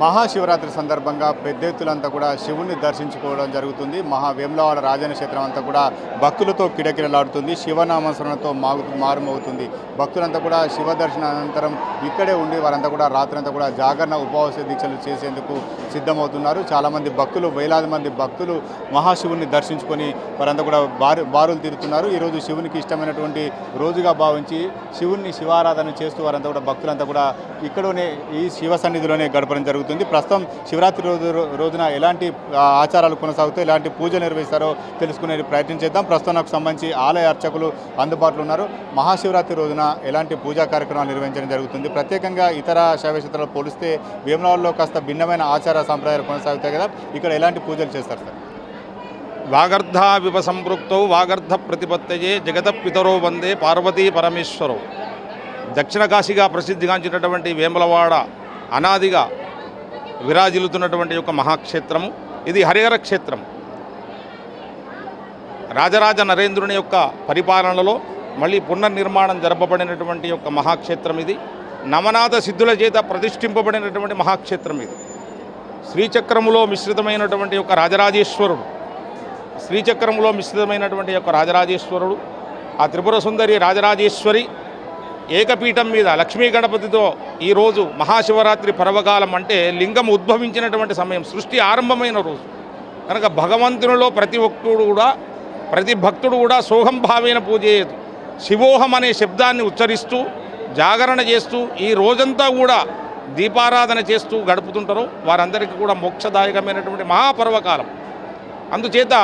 మహాశివరాత్రి సందర్భంగా పెద్ద ఎత్తులంతా కూడా శివుణ్ణి దర్శించుకోవడం జరుగుతుంది. వేములవాడ రాజన్న క్షేత్రం అంతా కూడా భక్తులతో కిడకిడలాడుతుంది. శివనామస్మరణతో మారుమవుతుంది. భక్తులంతా కూడా శివ దర్శన అనంతరం ఇక్కడే ఉండి వారంతా కూడా రాత్రంతా కూడా జాగరణ ఉపవాస దీక్షలు చేసేందుకు సిద్ధమవుతున్నారు. చాలామంది భక్తులు, వేలాది మంది భక్తులు మహాశివుని దర్శించుకొని వారంతా కూడా బారులు తీరుతున్నారు. ఈరోజు శివునికి ఇష్టమైనటువంటి రోజుగా భావించి శివారాధన చేస్తూ వారంతా కూడా భక్తులంతా కూడా ఇక్కడనే ఈ శివ సన్నిధిలోనే గడపడం జరుగుతుంది. ప్రస్తుతం శివరాత్రి రోజున ఎలాంటి ఆచారాలు కొనసాగుతాయి, ఎలాంటి పూజలు నిర్వహిస్తారో తెలుసుకునే ప్రయత్నం చేద్దాం. ప్రస్తుతం నాకు సంబంధించి ఆలయ అర్చకులు అందుబాటులో ఉన్నారు. మహాశివరాత్రి రోజున ఎలాంటి పూజా కార్యక్రమాలు నిర్వహించడం జరుగుతుంది, ప్రత్యేకంగా ఇతర శైవ క్షేత్రాలు పోలిస్తే వేములవాడలో కాస్త భిన్నమైన ఆచార సంప్రదాయాలు కొనసాగుతాయి కదా, ఇక్కడ ఎలాంటి పూజలు చేస్తారు సార్? వాగర్ధావివ సంపృక్తౌ వాగర్ధ ప్రతిపత్తయే జగత పితరో వందే పార్వతీ పరమేశ్వరో. దక్షిణ కాశీగా ప్రసిద్ధిగాంచినటువంటి వేములవాడ అనాదిగా విరాజిల్లుతున్నటువంటి యొక్క మహాక్షేత్రము. ఇది హరిహర క్షేత్రం. రాజరాజ నరేంద్రుని యొక్క పరిపాలనలో మళ్ళీ పునర్నిర్మాణం జరపబడినటువంటి యొక్క మహాక్షేత్రం ఇది. నవనాథ సిద్ధుల చేత ప్రతిష్ఠింపబడినటువంటి మహాక్షేత్రం ఇది. శ్రీచక్రములో మిశ్రితమైనటువంటి యొక్క రాజరాజేశ్వరుడు, శ్రీచక్రములో మిశ్రితమైనటువంటి యొక్క రాజరాజేశ్వరుడు, ఆ త్రిపుర సుందరి రాజరాజేశ్వరి ఏకపీఠం మీద లక్ష్మీ గణపతితో ఈరోజు మహాశివరాత్రి పర్వకాలం అంటే లింగం ఉద్భవించినటువంటి సమయం, సృష్టి ఆరంభమైన రోజు కనుక భగవంతునిలో ప్రతి భక్తుడు కూడా సోహం భావేన పూజ చేయదు, శివోహం అనే శబ్దాన్ని ఉచ్చరిస్తూ జాగరణ చేస్తూ ఈ రోజంతా కూడా దీపారాధన చేస్తూ గడుపుతుంటారో వారందరికీ కూడా మోక్షదాయకమైనటువంటి మహాపర్వకాలం. అందుచేత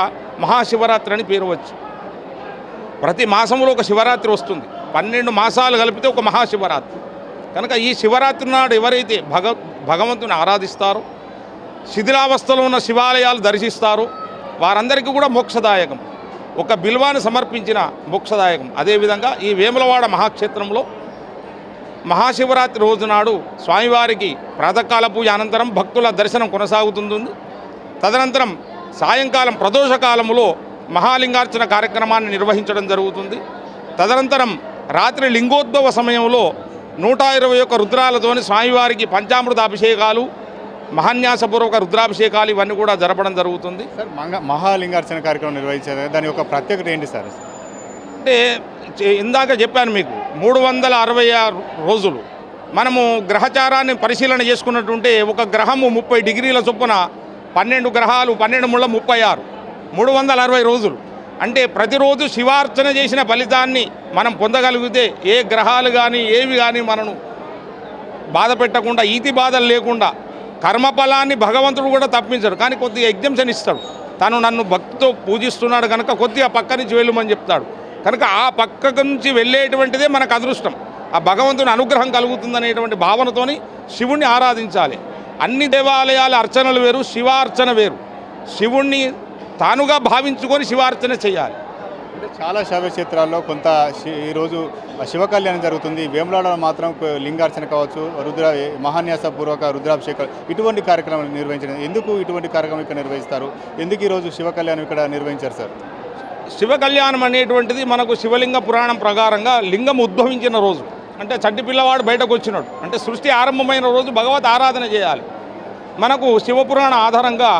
మహాశివరాత్రి అని పేరు వచ్చు. ప్రతి మాసంలో ఒక శివరాత్రి వస్తుంది. 12 మాసాలు కలిపితే ఒక మహాశివరాత్రి. కనుక ఈ శివరాత్రి నాడు ఎవరైతే భగవంతుని ఆరాధిస్తారో, శిథిలావస్థలో ఉన్న శివాలయాలు దర్శిస్తారో వారందరికీ కూడా మోక్షదాయకం. ఒక బిల్వాన్ని సమర్పించిన మోక్షదాయకం. అదేవిధంగా ఈ వేములవాడ మహాక్షేత్రంలో మహాశివరాత్రి రోజు నాడు స్వామివారికి ప్రాతకాల పూజ అనంతరం భక్తుల దర్శనం కొనసాగుతుంది. తదనంతరం సాయంకాలం ప్రదోషకాలంలో మహాలింగార్చన కార్యక్రమాన్ని నిర్వహించడం జరుగుతుంది. తదనంతరం రాత్రి లింగోద్భవ సమయంలో 121 రుద్రాలతోని స్వామివారికి పంచామృత అభిషేకాలు, మహాన్యాసపూర్వక రుద్రాభిషేకాలు ఇవన్నీ కూడా జరపడం జరుగుతుంది. సార్, మహాలింగార్చన కార్యక్రమం నిర్వహించారు, దాని యొక్క ప్రత్యేకత ఏంటి సార్? అంటే ఇందాక చెప్పాను మీకు, 366 రోజులు మనము గ్రహచారాన్ని పరిశీలన చేసుకున్నట్టుంటే ఒక గ్రహము 30 డిగ్రీల చొప్పున 12 గ్రహాలు 12 ముళ్ళ 36, 360 రోజులు. అంటే ప్రతిరోజు శివార్చన చేసిన ఫలితాన్ని మనం పొందగలిగితే ఏ గ్రహాలు కానీ ఏవి కానీ మనను బాధ పెట్టకుండా, ఈతి బాధలు లేకుండా, కర్మఫలాన్ని భగవంతుడు కూడా తప్పించడు. కానీ కొద్దిగా ఎగ్జంప్షన్ ఇస్తాడు. తను నన్ను భక్తితో పూజిస్తున్నాడు కనుక కొద్దిగా పక్క నుంచి వెళ్ళమని చెప్తాడు. కనుక ఆ పక్క నుంచి వెళ్ళేటువంటిదే మనకు అదృష్టం. ఆ భగవంతుని అనుగ్రహం కలుగుతుందనేటువంటి భావనతోని శివుణ్ణి ఆరాధించాలి. అన్ని దేవాలయాల అర్చనలు వేరు, శివార్చన వేరు. శివుణ్ణి తానుగా భావించుకొని శివార్చన చేయాలి. అంటే చాలా శైవ క్షేత్రాల్లో కొంత ఈరోజు శివ కళ్యాణం జరుగుతుంది. వేములవాడలో మాత్రం లింగార్చన కావచ్చు, మహాన్యాసపూర్వక రుద్రాభిషేకాలు ఇటువంటి కార్యక్రమాలు నిర్వహించడం. ఎందుకు ఇటువంటి కార్యక్రమం ఇక్కడ నిర్వహిస్తారు? ఎందుకు ఈరోజు శివ కళ్యాణం ఇక్కడ నిర్వహించారు సార్? శివ కళ్యాణం అనేటువంటిది మనకు శివలింగ పురాణం ప్రకారంగా లింగం ఉద్భవించిన రోజు, అంటే చంటి పిల్లవాడు బయటకు వచ్చినాడు, అంటే సృష్టి ఆరంభమైన రోజు భగవత్ ఆరాధన చేయాలి. మనకు శివపురాణ ఆధారంగా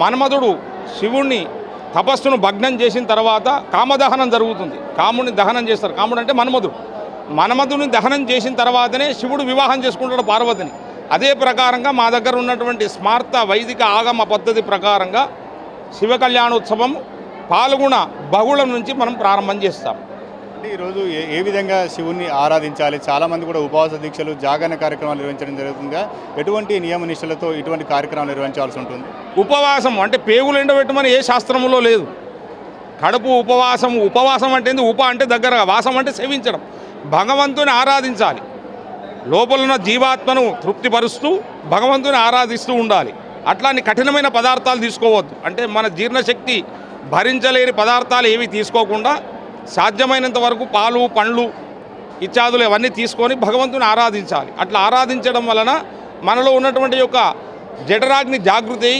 మన్మధుడు శివుణ్ణి తపస్సును భగ్నం చేసిన తర్వాత కామదహనం జరుగుతుంది. కాముడిని దహనం చేస్తారు. కాముడు అంటే మన్మధుని దహనం చేసిన తర్వాతనే శివుడు వివాహం చేసుకుంటాడు పార్వతిని. అదే ప్రకారంగా మా దగ్గర ఉన్నటువంటి స్మార్త వైదిక ఆగమ పద్ధతి ప్రకారంగా శివ కళ్యాణోత్సవం పాల్గొన బహుళం నుంచి మనం ప్రారంభం చేస్తాం. అంటే ఈరోజు ఏ విధంగా శివుణ్ణి ఆరాధించాలి? చాలామంది కూడా ఉపవాస దీక్షలు, జాగరణ కార్యక్రమాలు నిర్వహించడం జరుగుతుందిగా, ఎటువంటి నియమ నిష్టలతో ఇటువంటి కార్యక్రమాలు నిర్వహించాల్సి ఉంటుంది? ఉపవాసం అంటే పేగులు ఎండబెట్టమని ఏ శాస్త్రంలో లేదు. కడుపు ఉపవాసం అంటే అంటే దగ్గరగా, వాసం అంటే సేవించడం, భగవంతుని ఆరాధించాలి. లోపలున్న జీవాత్మను తృప్తిపరుస్తూ భగవంతుని ఆరాధిస్తూ ఉండాలి. అట్లాని కఠినమైన పదార్థాలు తీసుకోవద్దు. అంటే మన జీర్ణశక్తి భరించలేని పదార్థాలు ఏవి తీసుకోకుండా సాధ్యమైనంత వరకు పాలు, పండ్లు ఇత్యాదులు అవన్నీ తీసుకొని భగవంతుని ఆరాధించాలి. అట్లా ఆరాధించడం వలన మనలో ఉన్నటువంటి యొక్క జఠరాగ్ని జాగృతి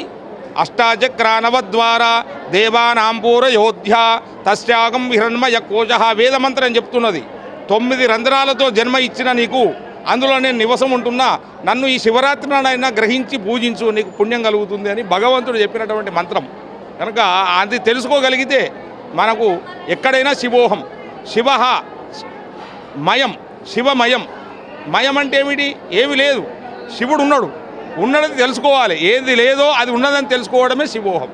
అష్టాచక్రానవద్వారా దేవానాంపూర యోధ్య తస్యాగం హిరణ్మయ కోశ వేదమంత్రం చెప్తున్నది. 9 రంధ్రాలతో జన్మ ఇచ్చిన నీకు అందులో నేను నివసం ఉంటున్నా, నన్ను ఈ శివరాత్రి నాడైనా గ్రహించి పూజించు, నీకు పుణ్యం కలుగుతుంది అని భగవంతుడు చెప్పినటువంటి మంత్రం కనుక అది తెలుసుకోగలిగితే మనకు ఎక్కడైనా శివోహం, శివ మయం, శివమయం. మయం అంటే ఏమిటి? ఏమి లేదు, శివుడు ఉన్నాడు, ఉన్నది తెలుసుకోవాలి, ఏది లేదో అది ఉన్నదని తెలుసుకోవడమే శివోహం.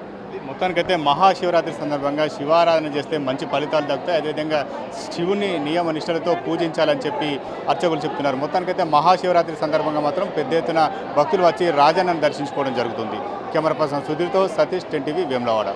మొత్తానికైతే మహాశివరాత్రి సందర్భంగా శివారాధన చేస్తే మంచి ఫలితాలు దక్కుతాయి. అదేవిధంగా శివుని నియమ నిష్టలతో పూజించాలని చెప్పి అర్చకులు చెప్తున్నారు. మొత్తానికైతే మహాశివరాత్రి సందర్భంగా మాత్రం పెద్ద ఎత్తున భక్తులు వచ్చి రాజన్నను దర్శించుకోవడం జరుగుతుంది. కెమెరా పర్సన్ సుధీర్తో సతీష్, 10 టీవీ, వేములవాడ.